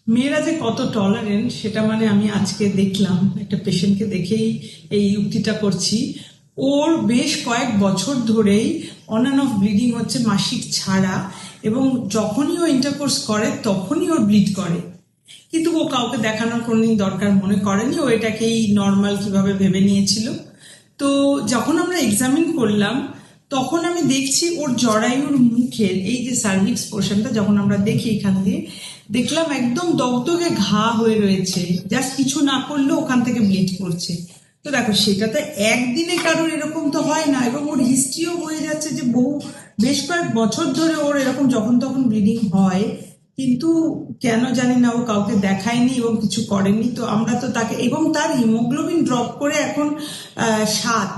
মেয়েরা যে কত টলারেন্ট সেটা মানে আমি আজকে দেখলাম, একটা পেশেন্টকে দেখেই এই উক্তিটা করছি। ওর বেশ কয়েক বছর ধরেই অন অ্যান্ড অফ ব্লিডিং হচ্ছে মাসিক ছাড়া, এবং যখনই ও ইন্টারকোর্স করে তখনই ওর ব্লিড করে, কিন্তু ও কাউকে দেখানোর কোনোদিন দরকার মনে করেনি, ও এটাকেই নর্মাল কিভাবে ভেবে নিয়েছিল। তো যখন আমরা এক্সামিন করলাম তখন আমি দেখছি ওর জরায়ুর মুখের এই যে সার্ভিক্স পোর্শনটা যখন আমরা দেখি এখান দিয়ে, দেখলাম একদম দগদগে ঘা হয়ে রয়েছে, জাস্ট কিছু না করলেও ওখান থেকে ব্লিড করছে। তো দেখো, সেটা তো একদিনে কারোর এরকম তো হয় না, এবং ওর হিস্ট্রিও বয়ে যাচ্ছে যে বেশ কয়েক বছর ধরে ওর এরকম যখন তখন ব্লিডিং হয়, কিন্তু কেন জানি না ও কাউকে দেখায়নি এবং কিছু করেনি। তো আমরা তো তাকে, এবং তার হিমোগ্লোবিন ড্রপ করে এখন 7।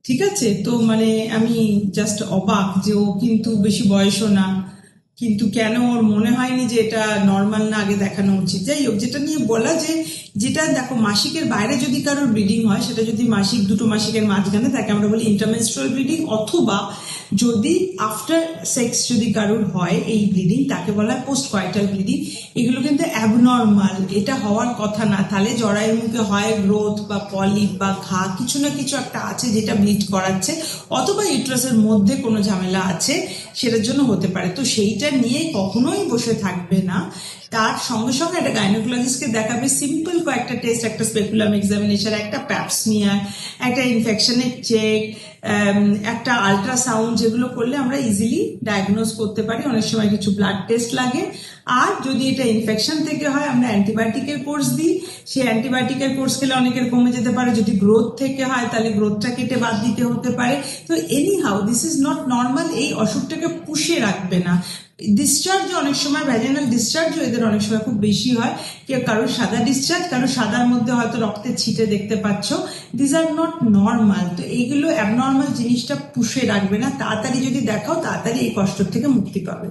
ঠিক আছে, তো মানে আমি জাস্ট অবাক যে ও কিন্তু বেশি বয়সও না, কিন্তু কেন ওর মনে হয়নি যে এটা নর্মাল না, আগে দেখানো উচিত। যাই হোক, যেটা নিয়ে বলা যে, যেটা দেখো মাসিকের বাইরে যদি কারোর ব্লিডিং হয়, সেটা যদি মাসিক দুটো মাসিকের মাঝখানে থাকে আমরা বলি ইন্টারমেনস্ট্রুয়াল ব্লিডিং, অথবা যদি আফটার সেক্স যদি কারোর হয় এই ব্লিডিং, তাকে বলা হয় পোস্ট কয়েটাল ব্লিডিং। এগুলো কিন্তু অ্যাবনর্মাল, এটা হওয়ার কথা না। তাহলে জরায়ুর মুখে হয় গ্রোথ বা পলিপ বা ঘা, কিছু না কিছু একটা আছে যেটা ব্লিড করাচ্ছে, অথবা ইউট্রাসের মধ্যে কোনো ঝামেলা আছে, সেটার জন্য হতে পারে। তো সেইটা নিয়ে কখনোই বসে থাকবে না, তার সঙ্গে সঙ্গে একটা গাইনোকোলজিস্টকে দেখাবে। সিম্পল কয়েকটা টেস্ট, একটা স্পেকুলাম এক্সামিনেশন, একটা প্যাপসমিয়ার, একটা ইনফেকশনের চেক, একটা আল্ট্রাসাউন্ড, যেগুলো করলে আমরা ইজিলি ডায়াগনোজ করতে পারি। অনেক সময় কিছু ব্লাড টেস্ট লাগে। আর যদি এটা ইনফেকশন থেকে হয়, আমরা অ্যান্টিবায়োটিকের কোর্স দিই। সেই অ্যান্টিবায়োটিকের কোর্স খেলে অনেকের কমে যেতে পারে। যদি গ্রোথ থেকে হয় তাহলে গ্রোথটা কেটে বাদ দিতে হতে পারে। তো any how this is not normal, এই অসুখটাকে পুষে রাখবে না। ডিসচার্জ অনেক সময়, ভ্যাজিনাল ডিসচার্জও এদের অনেক সময় খুব বেশি হয়। কেউ কারোর সাদা ডিসচার্জ, কারোর সাদার মধ্যে হয়তো রক্তের ছিটে দেখতে পাচ্ছ। This are not normal. তো এইগুলো অ্যাবনর্মাল জিনিসটা পুষে রাখবে না, তাড়াতাড়ি যদি দেখাও তাড়াতাড়ি এই কষ্ট থেকে মুক্তি পাবে।